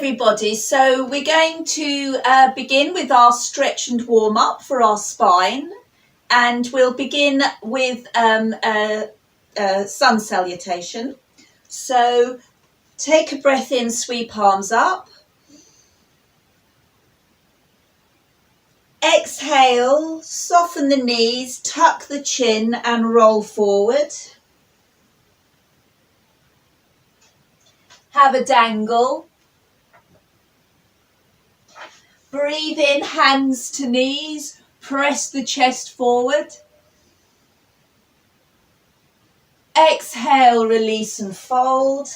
everybody. So we're going to begin with our stretch and warm up for our spine, and we'll begin with a sun salutation. So take a breath in, sweep arms up. Exhale, soften the knees, tuck the chin and roll forward. Have a dangle. Breathe in, hands to knees, press the chest forward. Exhale, release and fold.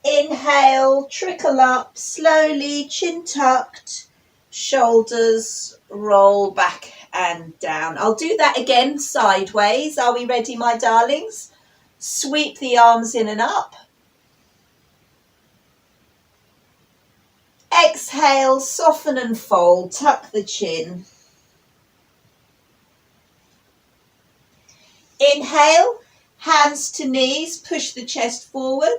Inhale, trickle up slowly, chin tucked, shoulders roll back and down. I'll do that again sideways. Are we ready, my darlings? Sweep the arms in and up. Exhale, soften and fold, tuck the chin. Inhale, hands to knees, push the chest forward.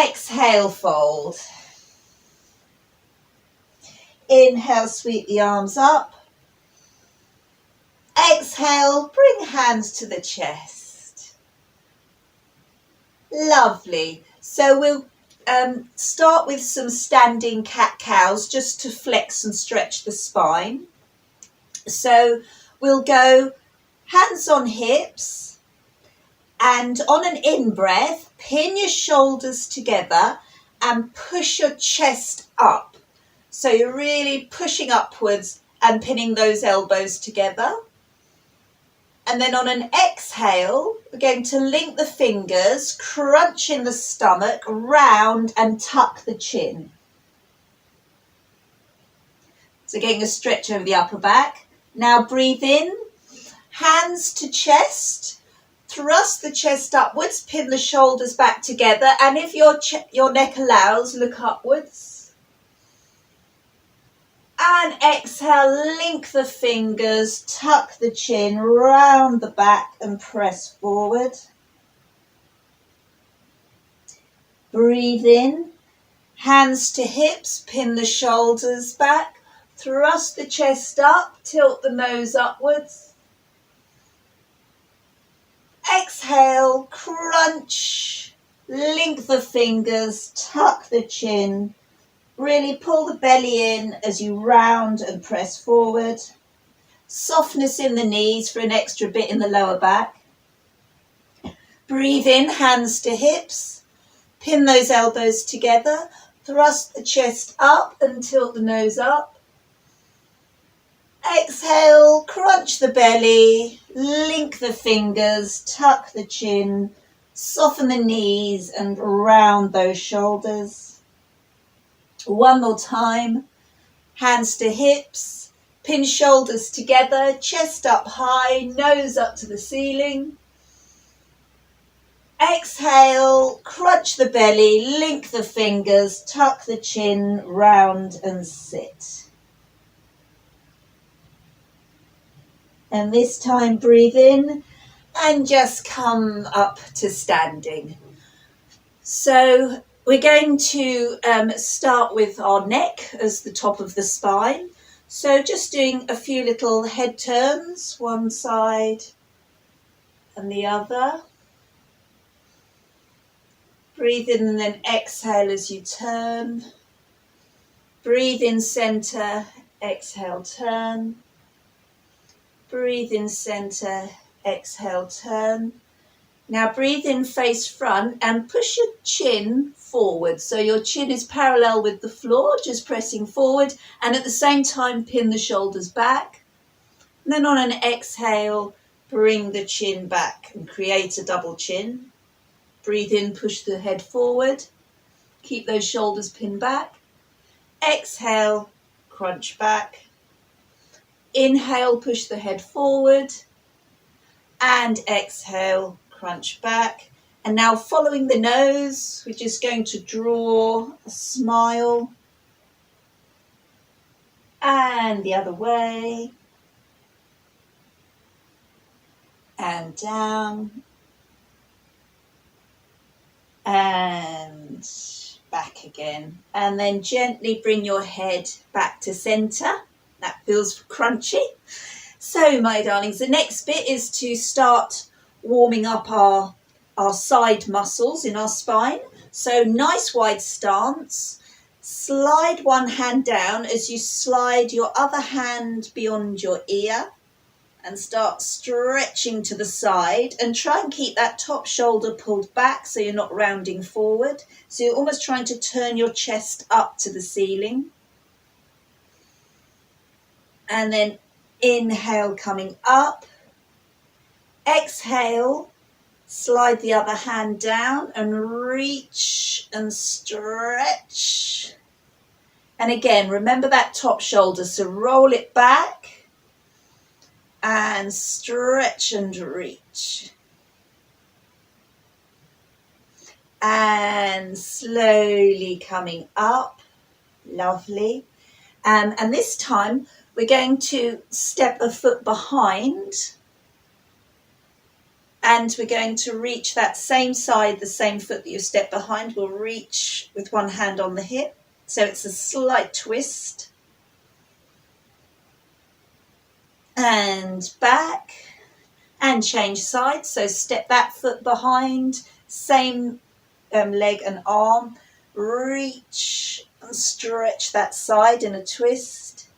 Exhale, fold. Inhale, sweep the arms up. Exhale, bring hands to the chest. Lovely. So we'll start with some standing cat-cows just to flex and stretch the spine. So we'll go hands on hips, and on an in-breath, pin your shoulders together and push your chest up. So you're really pushing upwards and pinning those elbows together. And then on an exhale, we're going to link the fingers, crunch in the stomach, round and tuck the chin. So getting a stretch over the upper back. Now breathe in, hands to chest, thrust the chest upwards, pin the shoulders back together, and if your neck allows, look upwards. And exhale, link the fingers, tuck the chin, round the back and press forward. Breathe in, hands to hips, pin the shoulders back, thrust the chest up, tilt the nose upwards. Exhale, crunch, link the fingers, tuck the chin. Really pull the belly in as you round and press forward. Softness in the knees for an extra bit in the lower back. Breathe in, hands to hips. Pin those elbows together. Thrust the chest up and tilt the nose up. Exhale, crunch the belly. Link the fingers, tuck the chin. Soften the knees and round those shoulders. One more time, hands to hips, pin shoulders together, chest up high, nose up to the ceiling. Exhale, crunch the belly, link the fingers, tuck the chin, round and sit. And this time breathe in and just come up to standing. So we're going to start with our neck as the top of the spine. So just doing a few little head turns, one side and the other. Breathe in and then exhale as you turn. Breathe in center, exhale, turn. Breathe in center, exhale, turn. Now breathe in face front and push your chin forward. So your chin is parallel with the floor, just pressing forward, and at the same time pin the shoulders back. And then on an exhale, bring the chin back and create a double chin. Breathe in, push the head forward. Keep those shoulders pinned back. Exhale, crunch back. Inhale, push the head forward. And exhale, crunch back. And now following the nose, we're just going to draw a smile. And the other way. And down. and back again. And then gently bring your head back to center. That feels crunchy. So my darlings, the next bit is to start warming up our side muscles in our spine. So nice wide stance. Slide one hand down as you slide your other hand beyond your ear and start stretching to the side, and try and keep that top shoulder pulled back so you're not rounding forward. So you're almost trying to turn your chest up to the ceiling. And then inhale, coming up. Exhale, slide the other hand down and reach and stretch. And again, remember that top shoulder, so roll it back and stretch and reach. And slowly coming up. Lovely. And this time we're going to step a foot behind, and we're going to reach that same side, the same foot that you step behind. We'll reach with one hand on the hip. So it's a slight twist. And back. And change sides. So step that foot behind, same leg and arm. Reach and stretch that side in a twist.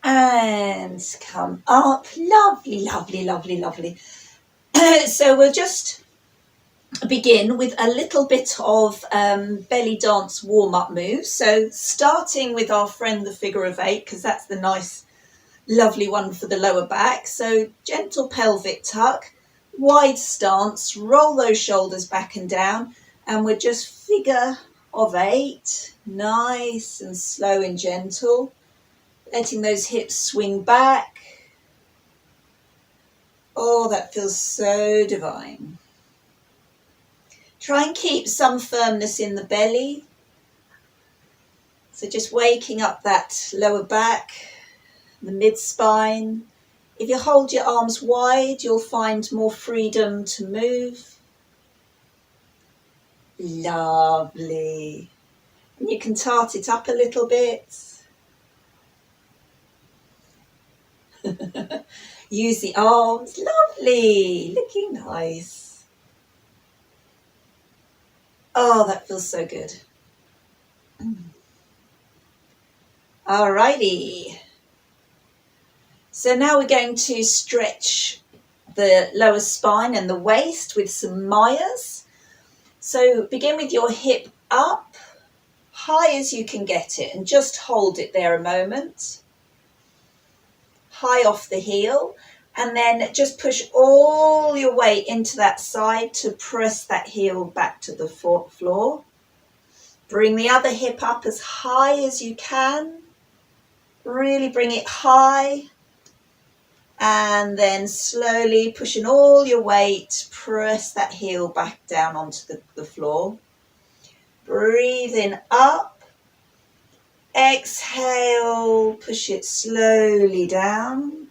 And come up. Lovely, lovely, lovely, lovely. So we'll just begin with a little bit of belly dance warm-up moves. So starting with our friend, the figure of 8, because that's the nice, lovely one for the lower back. So gentle pelvic tuck, wide stance, roll those shoulders back and down, and we're just figure of 8, nice and slow and gentle. Letting those hips swing back. Oh, that feels so divine. Try and keep some firmness in the belly. So just waking up that lower back, the mid-spine. If you hold your arms wide, you'll find more freedom to move. Lovely. And you can tart it up a little bit. Use the arms. Lovely. Looking nice. Oh, that feels so good. Alrighty. So now we're going to stretch the lower spine and the waist with some Mayas. So begin with your hip up, high as you can get it, and just hold it there a moment. High off the heel, and then just push all your weight into that side to press that heel back to the floor. Bring the other hip up as high as you can. Really bring it high, and then slowly pushing all your weight, press that heel back down onto the floor. Breathing up. Exhale, push it slowly down.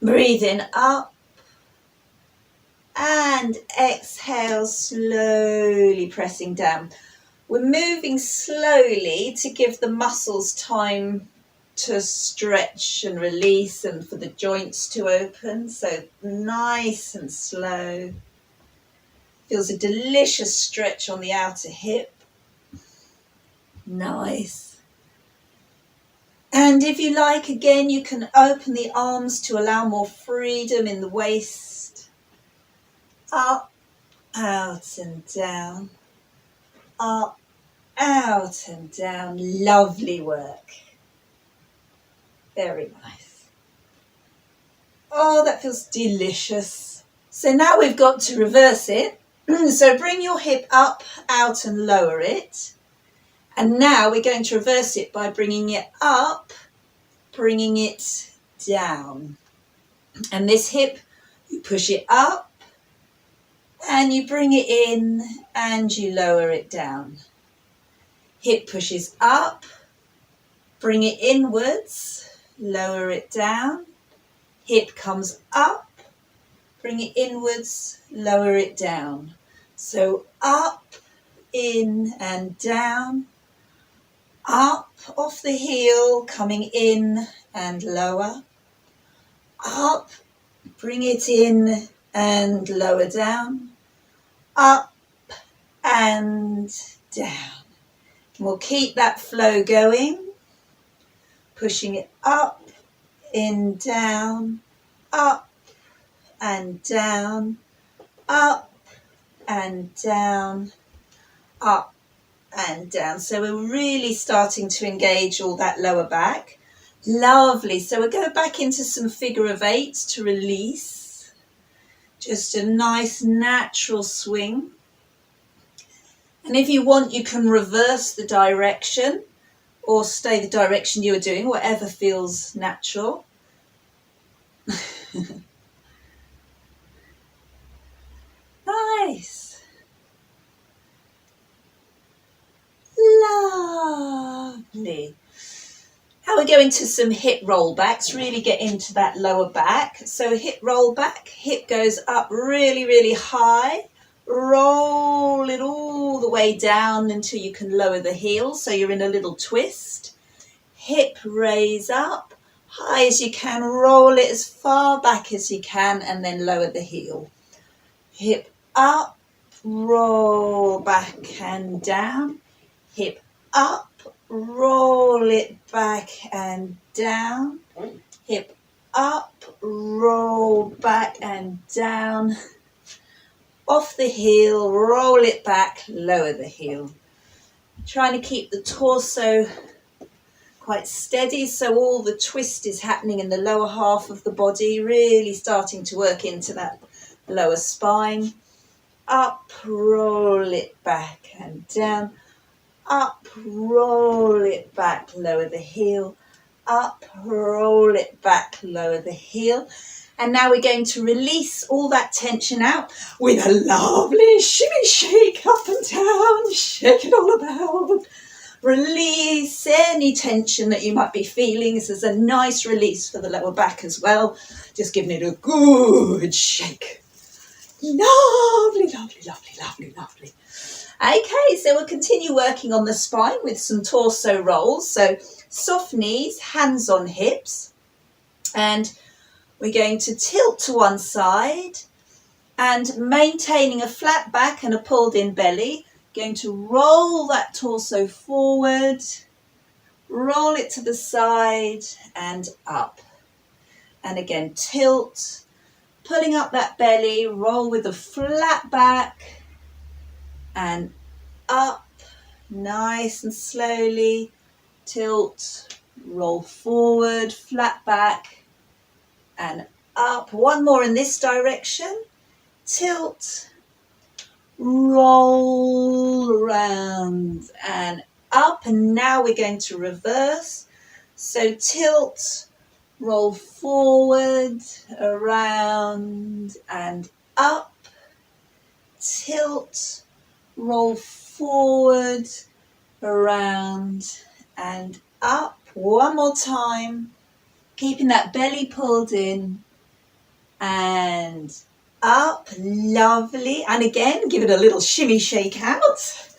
Breathing up. And exhale, slowly pressing down. We're moving slowly to give the muscles time to stretch and release and for the joints to open. So nice and slow. Feels a delicious stretch on the outer hip. Nice. And if you like, again, you can open the arms to allow more freedom in the waist. Up, out and down. Up, out and down. Lovely work. Very nice. Oh, that feels delicious. So now we've got to reverse it. So bring your hip up, out and lower it. And now we're going to reverse it by bringing it up, bringing it down. And this hip, you push it up and you bring it in and you lower it down. Hip pushes up, bring it inwards, lower it down. Hip comes up, bring it inwards, lower it down. So up, in and down, up off the heel, coming in and lower, up, bring it in and lower down, up and down. And we'll keep that flow going, pushing it up, in, down, up and down, up and down, up and down. So we're really starting to engage all that lower back. Lovely. So we'll go back into some figure of eights to release. Just a nice natural swing. And if you want, you can reverse the direction or stay the direction you were doing, whatever feels natural. Nice. Lovely. Now we go into some hip roll backs, really get into that lower back. So hip roll back, hip goes up really, really high. Roll it all the way down until you can lower the heel. So you're in a little twist. Hip raise up, high as you can, roll it as far back as you can, and then lower the heel. Hip up, roll back and down. Hip up, roll it back and down. Hip up, roll back and down. Off the heel, roll it back, lower the heel. Trying to keep the torso quite steady, so all the twist is happening in the lower half of the body, really starting to work into that lower spine. Up, roll it back and down. Up, roll it back, lower the heel. Up, roll it back, lower the heel. And now we're going to release all that tension out with a lovely shimmy shake up and down, shake it all about. Release any tension that you might be feeling. This is a nice release for the lower back as well. Just giving it a good shake. Lovely, lovely, lovely, lovely, lovely. Okay, so we'll continue working on the spine with some torso rolls. So soft knees, hands on hips. And we're going to tilt to one side and maintaining a flat back and a pulled in belly. Going to roll that torso forward, roll it to the side and up. And again, tilt, pulling up that belly, roll with a flat back and up, nice and slowly. Tilt, roll forward, flat back and up. One more in this direction. Tilt, roll around and up. And now we're going to reverse. So tilt, roll forward, around and up. Tilt, roll forward, around and up. One more time. Keeping that belly pulled in and up. Lovely. And again, give it a little shimmy shake out.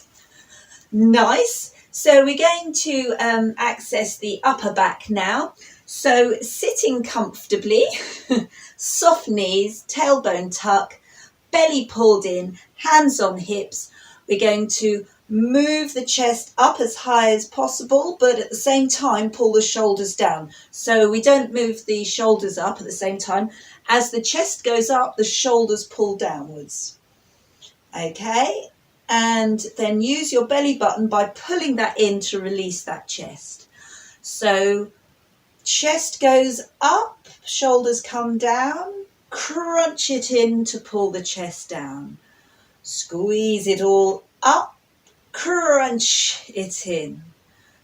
Nice. So we're going to access the upper back now. So sitting comfortably, soft knees, tailbone tuck, belly pulled in, hands on hips. We're going to move the chest up as high as possible, but at the same time pull the shoulders down. So we don't move the shoulders up at the same time. As the chest goes up, the shoulders pull downwards. Okay, and then use your belly button by pulling that in to release that chest. So chest goes up, shoulders come down, crunch it in to pull the chest down. Squeeze it all up. Crunch it in,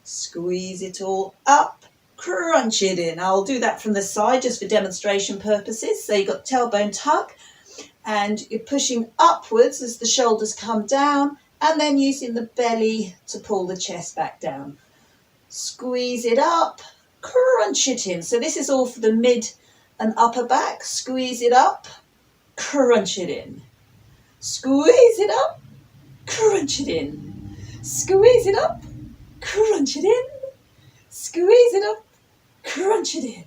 squeeze it all up, crunch it in. I'll do that from the side just for demonstration purposes. So you've got tailbone tuck and you're pushing upwards as the shoulders come down and then using the belly to pull the chest back down. Squeeze it up, crunch it in. So this is all for the mid and upper back. Squeeze it up, crunch it in. Squeeze it up, crunch it in. Squeeze it up, crunch it in. Squeeze it up, crunch it in.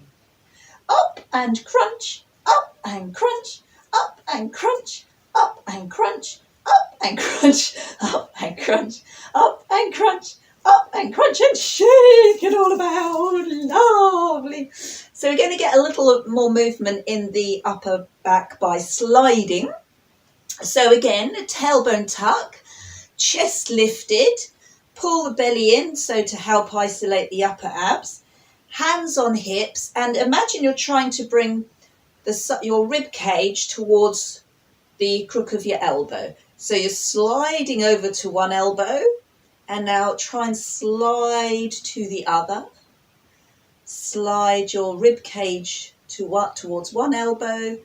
Up and crunch, up and crunch, up and crunch, up and crunch, up and crunch, up and crunch, up and crunch, up and crunch, and shake it all about. Lovely. So we're going to get a little more movement in the upper back by sliding. So again, a tailbone tuck, chest lifted, pull the belly in so to help isolate the upper abs, hands on hips, and imagine you're trying to bring your rib cage towards the crook of your elbow. So you're sliding over to one elbow, and now try and slide to the other. Slide your rib cage towards one elbow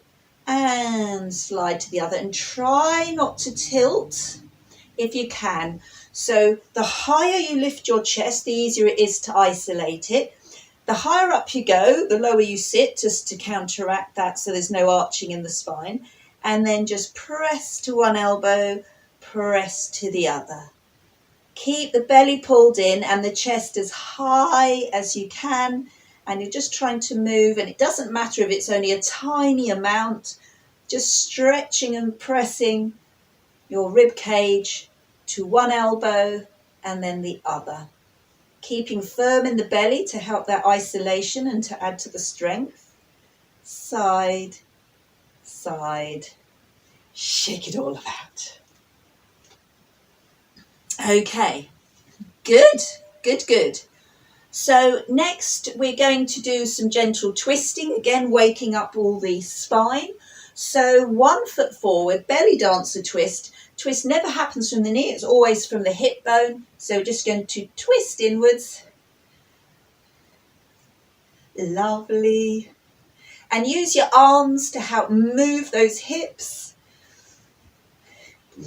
and slide to the other, and try not to tilt if you can. So the higher you lift your chest, the easier it is to isolate it. The higher up you go, the lower you sit, just to counteract that so there's no arching in the spine. And then just press to one elbow, press to the other. Keep the belly pulled in and the chest as high as you can, and you're just trying to move, and it doesn't matter if it's only a tiny amount, just stretching and pressing your rib cage to one elbow and then the other. Keeping firm in the belly to help that isolation and to add to the strength. Side, side, shake it all about. Okay, good, good, good. So next we're going to do some gentle twisting, again waking up all the spine. So 1 foot forward, belly dancer twist. Twist never happens from the knee, it's always from the hip bone. So we're just going to twist inwards. Lovely. And use your arms to help move those hips.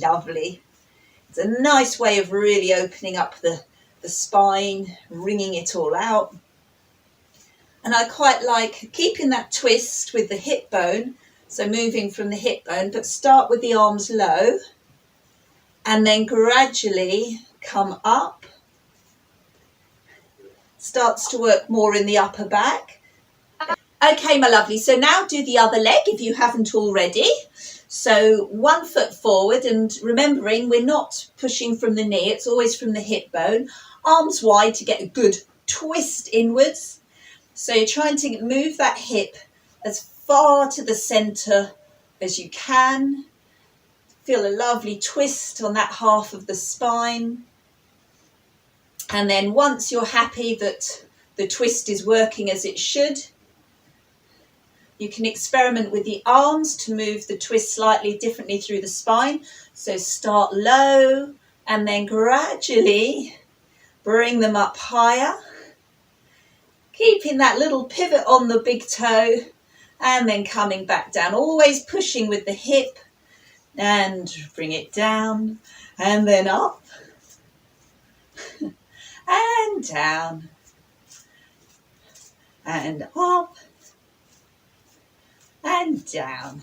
Lovely. It's a nice way of really opening up the spine, wringing it all out. And I quite like keeping that twist with the hip bone, so moving from the hip bone, but start with the arms low and then gradually come up. Starts to work more in the upper back. Okay, my lovely, so now do the other leg if you haven't already. So 1 foot forward, and remembering we're not pushing from the knee, it's always from the hip bone. Arms wide to get a good twist inwards. So you're trying to move that hip as far to the centre as you can. Feel a lovely twist on that half of the spine. And then once you're happy that the twist is working as it should, you can experiment with the arms to move the twist slightly differently through the spine. So start low and then gradually bring them up higher. Keeping that little pivot on the big toe and then coming back down. Always pushing with the hip and bring it down and then up and down and up and down.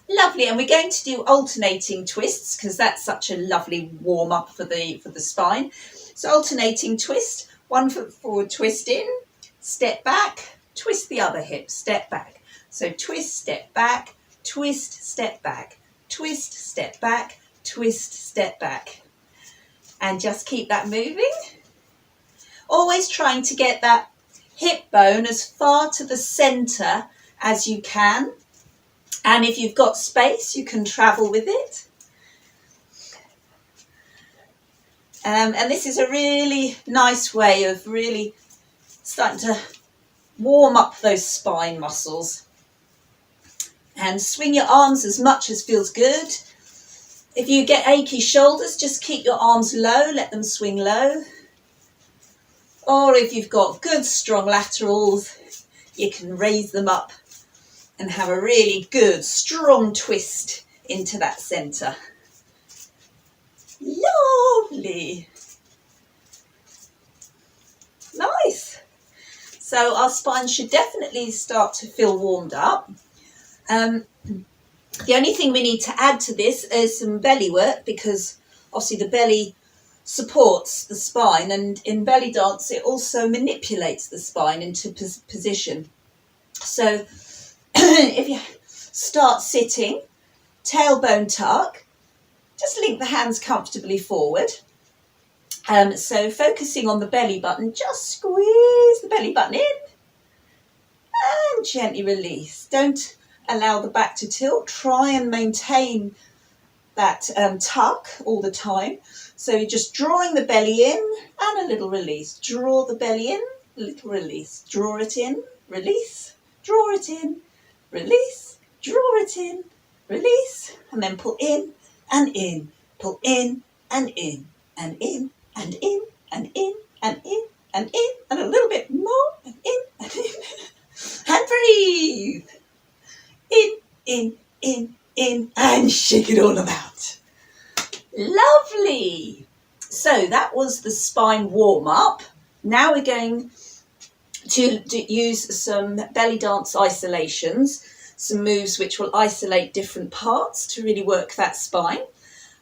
Lovely, and we're going to do alternating twists because that's such a lovely warm up for the spine. So alternating twist, 1 foot forward, twist in, step back, twist the other hip, step back. So twist, step back, twist, step back, twist, step back, twist, step back. And just keep that moving. Always trying to get that hip bone as far to the centre as you can. And if you've got space, you can travel with it. And this is a really nice way of really starting to warm up those spine muscles. And swing your arms as much as feels good. If you get achy shoulders, just keep your arms low, let them swing low. Or if you've got good strong laterals, you can raise them up and have a really good strong twist into that centre. Lovely. Nice. So our spine should definitely start to feel warmed up. The only thing we need to add to this is some belly work, because obviously the belly supports the spine, and in belly dance it also manipulates the spine into position. So if you start sitting, tailbone tuck, just link the hands comfortably forward. So focusing on the belly button, just squeeze the belly button in and gently release. Don't allow the back to tilt. Try and maintain that tuck all the time. So you're just drawing the belly in and a little release. Draw the belly in, a little release. Draw it in, release. Draw it in, release. Draw it in, release. And then pull in and in. Pull in and in and in and in and in and in and in. And a little bit more and in and in. And breathe. In, and shake it all about. Lovely. So that was the spine warm-up. Now we're going to use some belly dance isolations, some moves which will isolate different parts to really work that spine.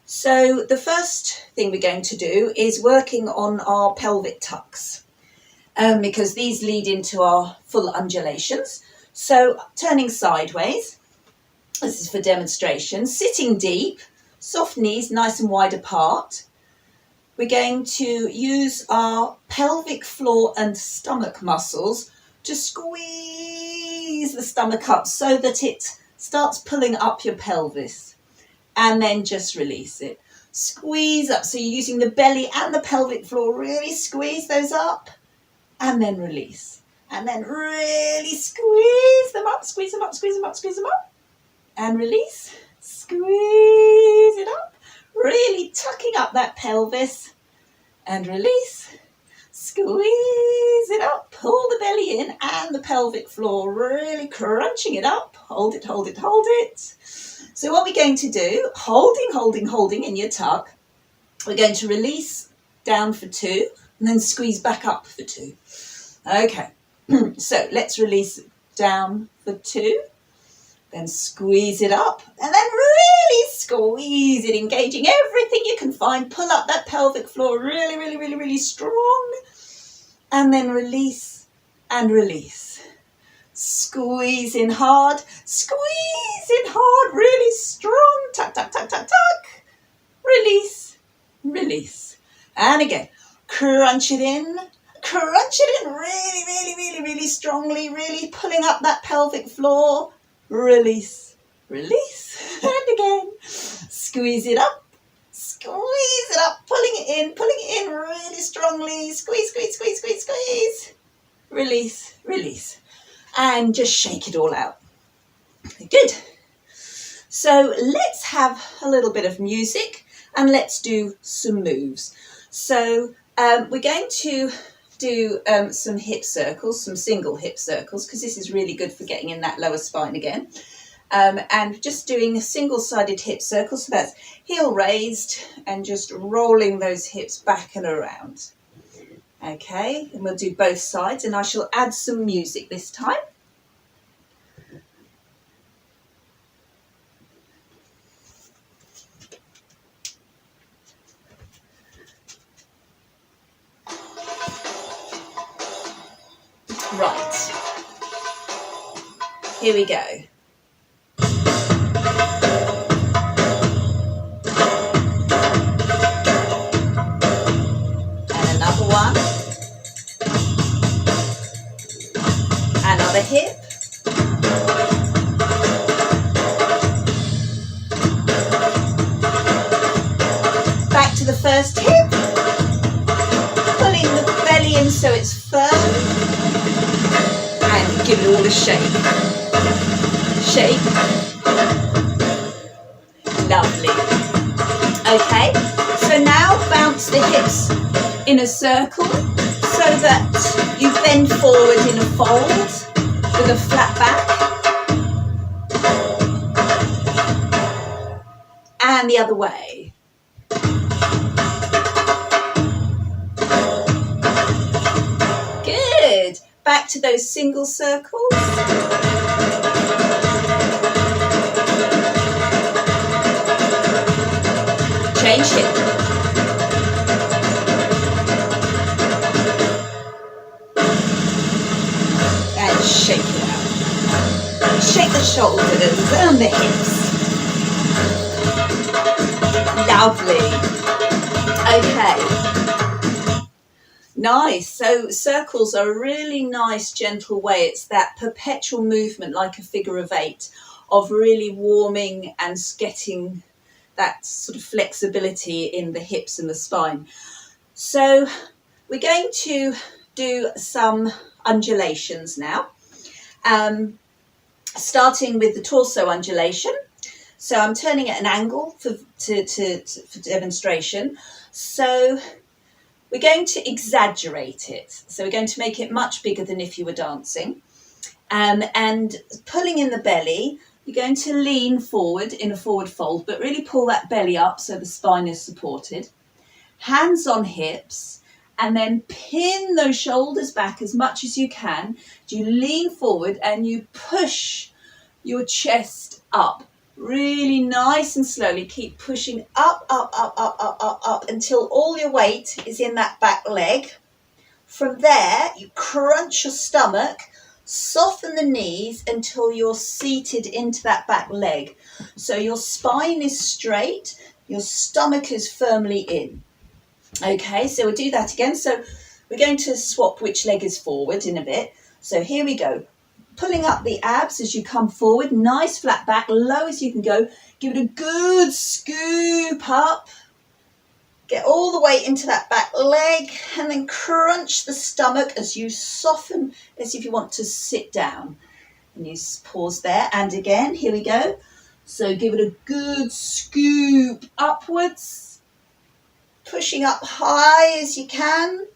So the first thing we're going to do is working on our pelvic tucks, because these lead into our full undulations. So turning sideways, this is for demonstration, sitting deep, soft knees nice and wide apart. We're going to use our pelvic floor and stomach muscles to squeeze the stomach up so that it starts pulling up your pelvis, and then just release it. Squeeze up, so you're using the belly and the pelvic floor, really squeeze those up, and then release. And then really squeeze them up, squeeze them up, squeeze them up, squeeze them up. And release, squeeze it up, really tucking up that pelvis, and release, squeeze it up, pull the belly in and the pelvic floor, really crunching it up, hold it, hold it, hold it. So what we're going to do, holding in your tuck, we're going to release down for 2 and then squeeze back up for 2. Okay, so let's release down for 2. Then squeeze it up and then really squeeze it, engaging everything you can find. Pull up that pelvic floor really, really, really, really strong. And then release and release. Squeeze in hard, really strong. Tuck, tuck, tuck, tuck, tuck. Release, release. And again, crunch it in really, really, really, really strongly, really pulling up that pelvic floor. Release, release, and again, squeeze it up, pulling it in really strongly, squeeze, squeeze, squeeze, squeeze, squeeze, release, release, and just shake it all out. Good. So let's have a little bit of music and let's do some moves. So we're going to do some hip circles, some single hip circles, because this is really good for getting in that lower spine again. And just doing a single-sided hip circle, so that's heel raised and just rolling those hips back and around. Okay, and we'll do both sides, and I shall add some music this time. Right, here we go. And another one. Another hip. Back to the first hip. Pulling the belly in so it's firm. And give it all a shake. Shake. Lovely. Okay, so now bounce the hips in a circle so that you bend forward in a fold with a flat back. And the other way. Good. Back to those single circles. Change hip. And shake it out. Shake the shoulders and the hips. Lovely. Okay. Nice. So circles are a really nice, gentle way. It's that perpetual movement like a figure of 8 of really warming and getting that sort of flexibility in the hips and the spine. So we're going to do some undulations now, starting with the torso undulation. So I'm turning at an angle for demonstration. So we're going to exaggerate it. So we're going to make it much bigger than if you were dancing. And pulling in the belly, you're going to lean forward in a forward fold, but really pull that belly up so the spine is supported. Hands on hips, and then pin those shoulders back as much as you can. You lean forward and you push your chest up. Really nice and slowly. Keep pushing up, up, up, up, up, up, up until all your weight is in that back leg. From there, you crunch your stomach, soften the knees until you're seated into that back leg. So your spine is straight, your stomach is firmly in. Okay, so we'll do that again. So we're going to swap which leg is forward in a bit. So here we go. Pulling up the abs as you come forward, nice flat back, low as you can go. Give it a good scoop up. Get all the way into that back leg and then crunch the stomach as you soften as if you want to sit down. And you pause there. And again, here we go. So give it a good scoop upwards. Pushing up high as you can.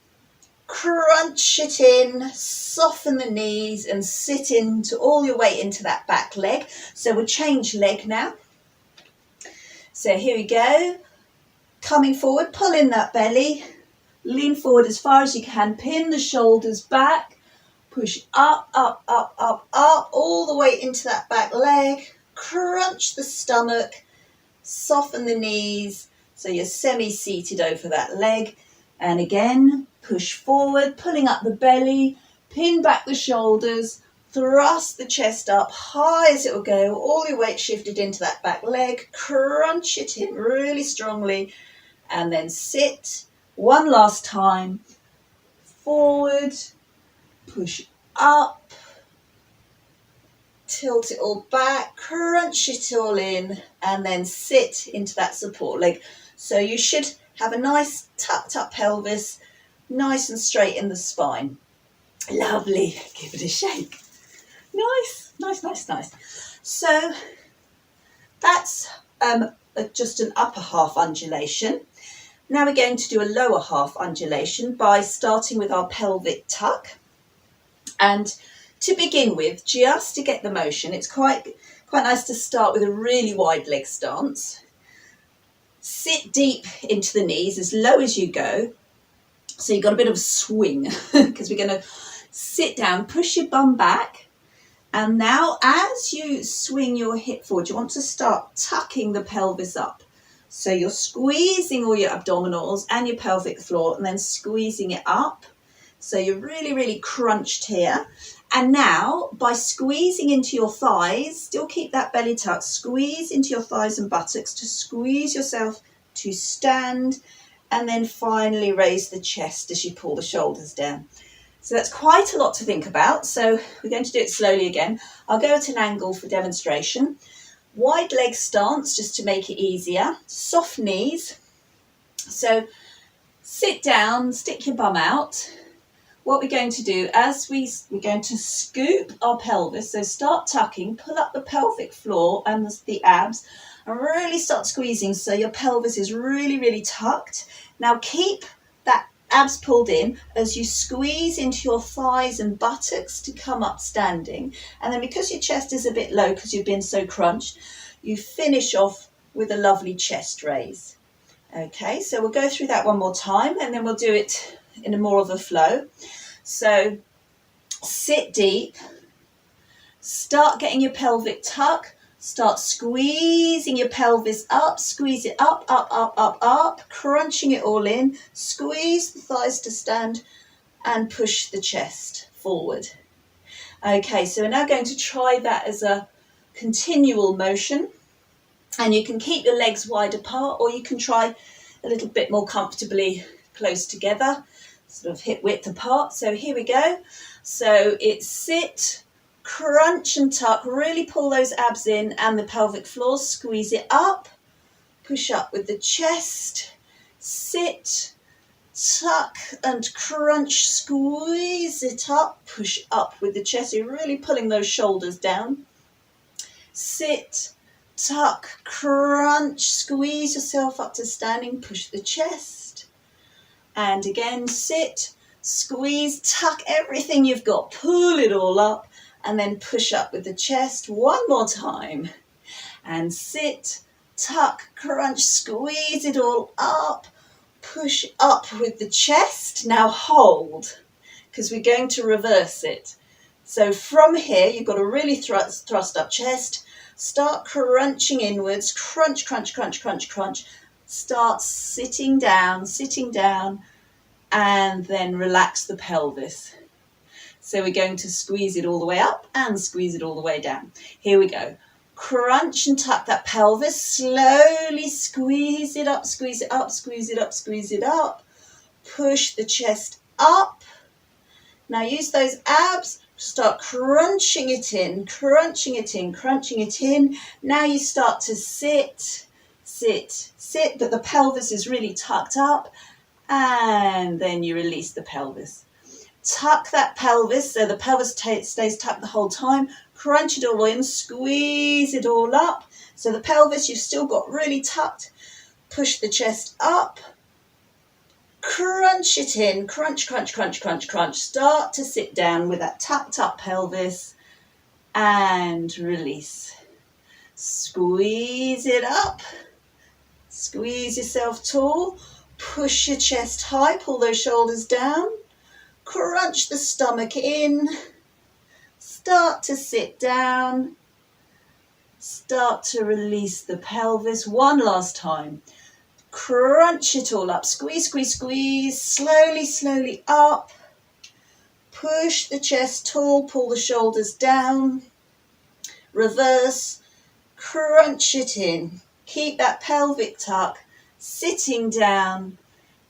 Crunch it in, soften the knees and sit into all your weight into that back leg. So we'll change leg now. So here we go. Coming forward, pull in that belly. Lean forward as far as you can. Pin the shoulders back. Push up, up, up, up, up, all the way into that back leg. Crunch the stomach. Soften the knees so you're semi-seated over that leg. And again, push forward, pulling up the belly, pin back the shoulders, thrust the chest up high as it will go, all your weight shifted into that back leg, crunch it in really strongly, and then sit. One last time, forward, push up, tilt it all back, crunch it all in, and then sit into that support leg. So you should have a nice tucked up pelvis, nice and straight in the spine. Lovely. Give it a shake. Nice, nice, nice, nice. So that's just an upper half undulation. Now we're going to do a lower half undulation by starting with our pelvic tuck. And to begin with, just to get the motion, it's quite nice to start with a really wide leg stance. Sit deep into the knees as low as you go. So you've got a bit of a swing because we're going to sit down, push your bum back. And now as you swing your hip forward, you want to start tucking the pelvis up. So you're squeezing all your abdominals and your pelvic floor and then squeezing it up. So you're really, really crunched here. And now by squeezing into your thighs, still keep that belly tucked, squeeze into your thighs and buttocks to squeeze yourself to stand, and then finally raise the chest as you pull the shoulders down. So that's quite a lot to think about. So we're going to do it slowly again. I'll go at an angle for demonstration. Wide leg stance just to make it easier. Soft knees. So sit down, stick your bum out. What we're going to do as we're going to scoop our pelvis. So start tucking, pull up the pelvic floor and the abs and really start squeezing so your pelvis is really, really tucked. Now keep that abs pulled in as you squeeze into your thighs and buttocks to come up standing. And then because your chest is a bit low because you've been so crunched, you finish off with a lovely chest raise. Okay, so we'll go through that one more time and then we'll do it in a more of a flow. So sit deep, start getting your pelvic tuck, Start squeezing your pelvis up, squeeze it up, up, up, up, up, crunching it all in. Squeeze the thighs to stand and push the chest forward. Okay, so we're now going to try that as a continual motion. And you can keep your legs wide apart, or you can try a little bit more comfortably close together, sort of hip width apart. So here we go. So it's sit, crunch and tuck, really pull those abs in and the pelvic floor, squeeze it up, push up with the chest, sit, tuck and crunch, squeeze it up, push up with the chest. You're really pulling those shoulders down. Sit, tuck, crunch, squeeze yourself up to standing, push the chest. And again, sit, squeeze, tuck everything you've got, pull it all up, and then push up with the chest. One more time. And sit, tuck, crunch, squeeze it all up, push up with the chest. Now hold, because we're going to reverse it. So from here, you've got a really thrust up chest. Start crunching inwards, crunch, crunch, crunch, crunch, crunch. Start sitting down, and then relax the pelvis. So we're going to squeeze it all the way up and squeeze it all the way down. Here we go. Crunch and tuck that pelvis. Slowly squeeze it up, squeeze it up, squeeze it up, squeeze it up. Push the chest up. Now use those abs. Start crunching it in, crunching it in, crunching it in. Now you start to sit, sit, sit, but the pelvis is really tucked up, and then you release the pelvis. Tuck that pelvis, so the pelvis stays tucked the whole time. Crunch it all in, squeeze it all up. So the pelvis you've still got really tucked. Push the chest up. Crunch it in, crunch, crunch, crunch, crunch, crunch. Start to sit down with that tucked up pelvis and release. Squeeze it up. Squeeze yourself tall. Push your chest high, pull those shoulders down. Crunch the stomach in. Start to sit down. Start to release the pelvis. One last time. Crunch it all up, squeeze, squeeze, squeeze, slowly, slowly up. Push the chest tall, pull the shoulders down. Reverse, crunch it in. Keep that pelvic tuck, sitting down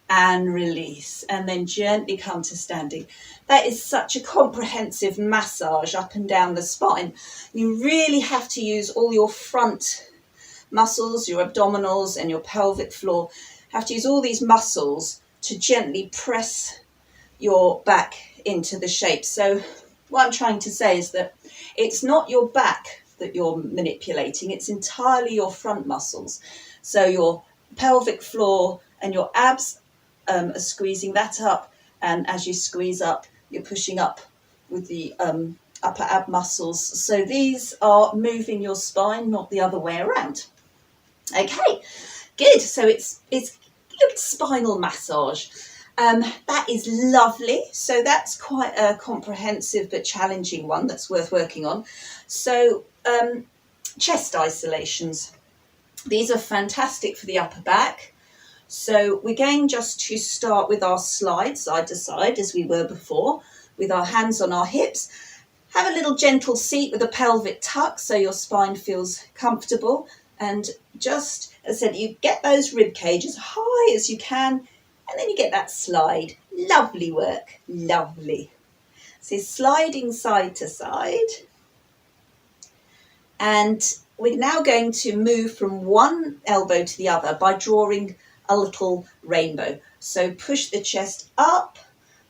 and release. And then gently come to standing. That is such a comprehensive massage up and down the spine. You really have to use all your front muscles, your abdominals and your pelvic floor. Have to use all these muscles to gently press your back into the shape. So what I'm trying to say is that it's not your back that you're manipulating, it's entirely your front muscles. So your pelvic floor and your abs are squeezing that up, and as you squeeze up, you're pushing up with the upper ab muscles. So these are moving your spine, not the other way around. Okay, good. So it's a little spinal massage. That is lovely. So that's quite a comprehensive but challenging one that's worth working on. So chest isolations. These are fantastic for the upper back. So we're going just to start with our slide, side to side, as we were before, with our hands on our hips. Have a little gentle seat with a pelvic tuck so your spine feels comfortable. And just, as I said, you get those rib cage as high as you can, and then you get that slide. Lovely work, lovely. So sliding side to side. And we're now going to move from one elbow to the other by drawing a little rainbow. So push the chest up,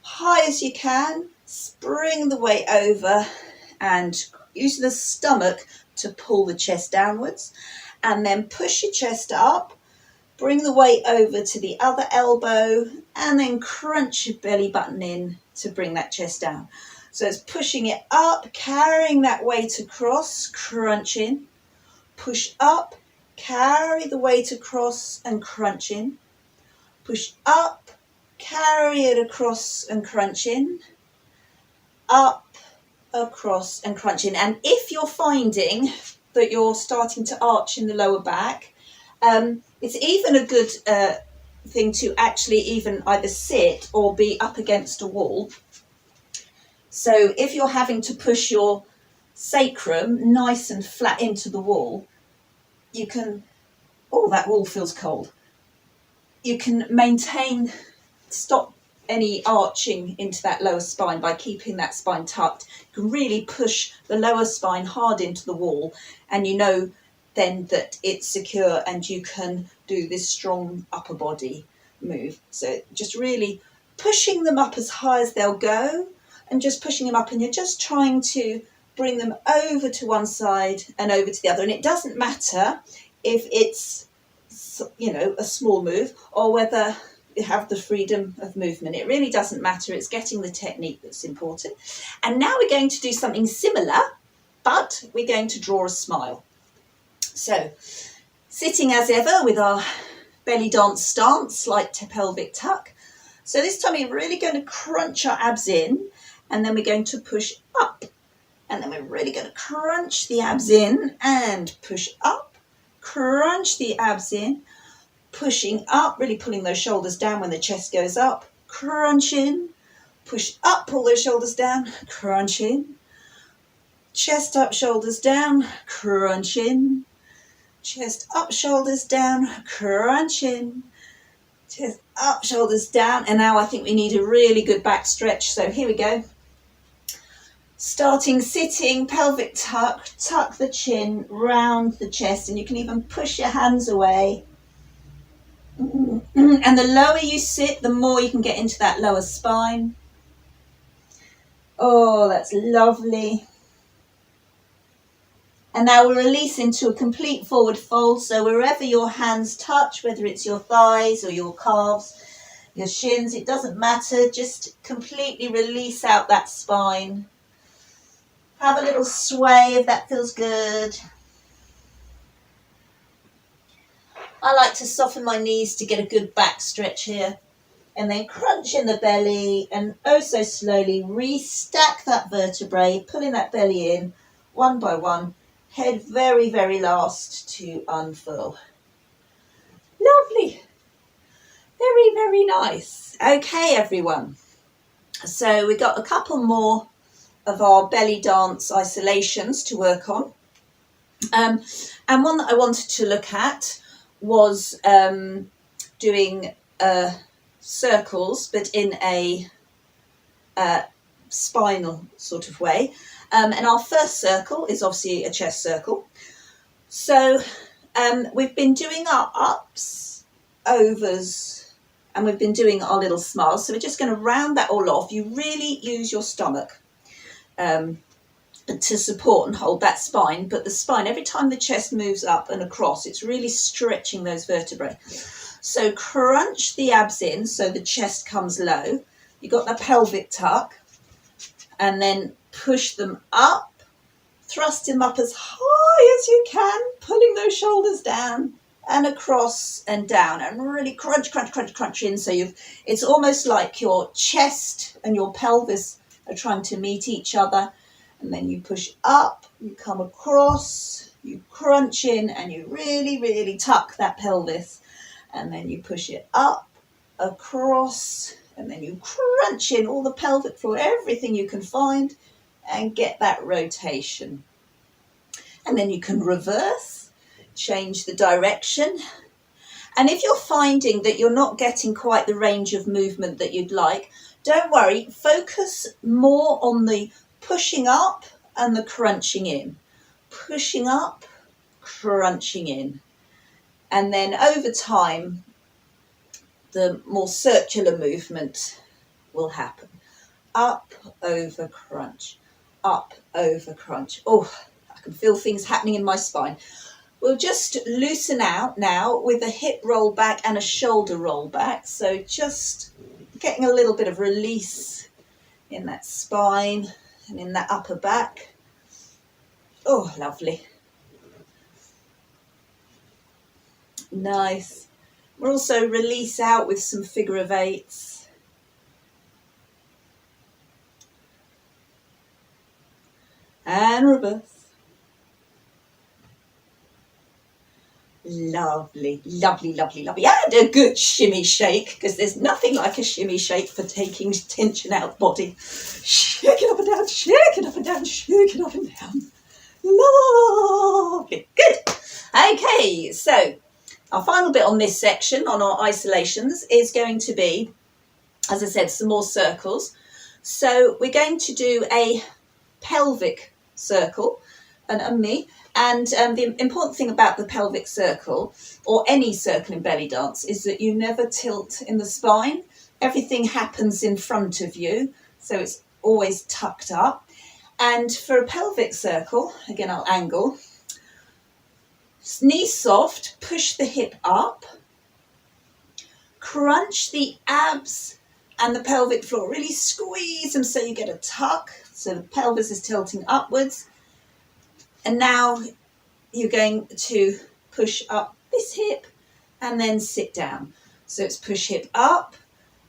high as you can, spring the weight over, and use the stomach to pull the chest downwards. And then push your chest up, bring the weight over to the other elbow, and then crunch your belly button in to bring that chest down. So it's pushing it up, carrying that weight across, crunch in, push up, carry the weight across and crunch in, push up, carry it across and crunch in, up, across and crunch in. And if you're finding that you're starting to arch in the lower back. It's even a good thing to actually even either sit or be up against a wall. So if you're having to push your sacrum nice and flat into the wall, you can, oh, that wall feels cold. You can stop any arching into that lower spine by keeping that spine tucked. You can really push the lower spine hard into the wall, and you know then that it's secure and you can do this strong upper body move. So just really pushing them up as high as they'll go, and just pushing them up, and you're just trying to bring them over to one side and over to the other. And it doesn't matter if it's, you know, a small move or whether you have the freedom of movement. It really doesn't matter. It's getting the technique that's important. And now we're going to do something similar, but we're going to draw a smile. So sitting as ever with our belly dance stance, like pelvic tuck. So this time we're really going to crunch our abs in, and then we're going to push up. And then we're really going to crunch the abs in and push up, crunch the abs in, pushing up, really pulling those shoulders down when the chest goes up, crunch in, push up, pull those shoulders down, crunch in, chest up, shoulders down, crunch in, chest up, shoulders down, crunch in, chest up, shoulders down. And now I think we need a really good back stretch. So here we go. Starting sitting, pelvic tuck, tuck the chin, round the chest, and you can even push your hands away. And the lower you sit, the more you can get into that lower spine. Oh, that's lovely. And now we'll release into a complete forward fold. So wherever your hands touch, whether it's your thighs or your calves, your shins, it doesn't matter. Just completely release out that spine. Have a little sway if that feels good. I like to soften my knees to get a good back stretch here. And then crunch in the belly, and oh so slowly restack that vertebrae, pulling that belly in one by one. Head very, very last to unfurl. Lovely. Very, very nice. Okay, everyone. So we got a couple more of our belly dance isolations to work on. And one that I wanted to look at was doing circles, but in a spinal sort of way. And our first circle is obviously a chest circle. So we've been doing our ups, overs, and we've been doing our little smiles. So we're just going to round that all off. You really use your stomach to support and hold that spine. But the spine, every time the chest moves up and across, it's really stretching those vertebrae. So crunch the abs in so the chest comes low. You got the pelvic tuck, and then push them up, thrust them up as high as you can, pulling those shoulders down and across and down, and really crunch, crunch, crunch, crunch in. So it's almost like your chest and your pelvis are trying to meet each other. And then you push up, you come across, you crunch in, and you really, really tuck that pelvis. And then you push it up, across, and then you crunch in all the pelvic floor, everything you can find, and get that rotation. And then you can reverse, change the direction. And if you're finding that you're not getting quite the range of movement that you'd like, don't worry, focus more on the pushing up and the crunching in. Pushing up, crunching in. And then over time, the more circular movement will happen. Up, over, crunch. Up, over, crunch. Oh, I can feel things happening in my spine. We'll just loosen out now with a hip roll back and a shoulder roll back. So just getting a little bit of release in that spine and in that upper back. Oh, lovely. Nice. We'll also release out with some figure of eights. And reverse. Lovely, lovely, lovely, lovely. And a good shimmy shake, because there's nothing like a shimmy shake for taking tension out of the body. Shake it up and down, shake it up and down, shake it up and down. Lovely. Good. Okay, so our final bit on this section, on our isolations, is going to be, as I said, some more circles. So we're going to do a pelvic circle, and me. And the important thing about the pelvic circle, or any circle in belly dance, is that you never tilt in the spine. Everything happens in front of you, so it's always tucked up. And for a pelvic circle, again, I'll angle. Knee soft, push the hip up. Crunch the abs and the pelvic floor. Really squeeze them so you get a tuck. So the pelvis is tilting upwards. And now you're going to push up this hip and then sit down. So it's push hip up,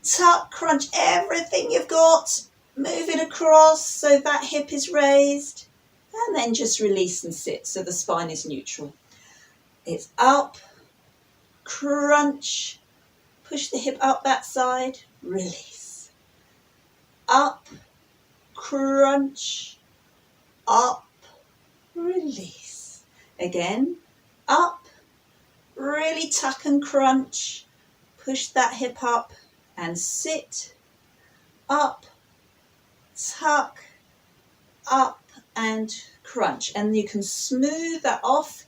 tuck, crunch everything you've got, move it across so that hip is raised, and then just release and sit so the spine is neutral. It's up, crunch, push the hip up that side, release. Up, crunch, up, release. Again, up, really tuck and crunch, push that hip up and sit, up, tuck, up and crunch. And you can smooth that off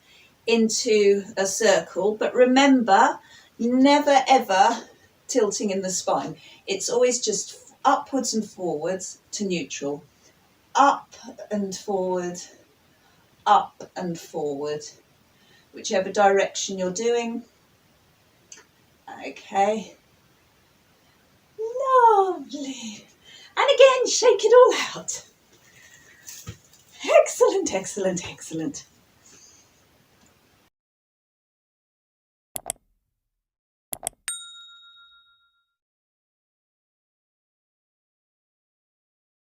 into a circle, but remember, never ever tilting in the spine. It's always just upwards and forwards to neutral. Up and forward, up and forward, whichever direction you're doing. Okay, lovely. And again, shake it all out. Excellent, excellent, excellent.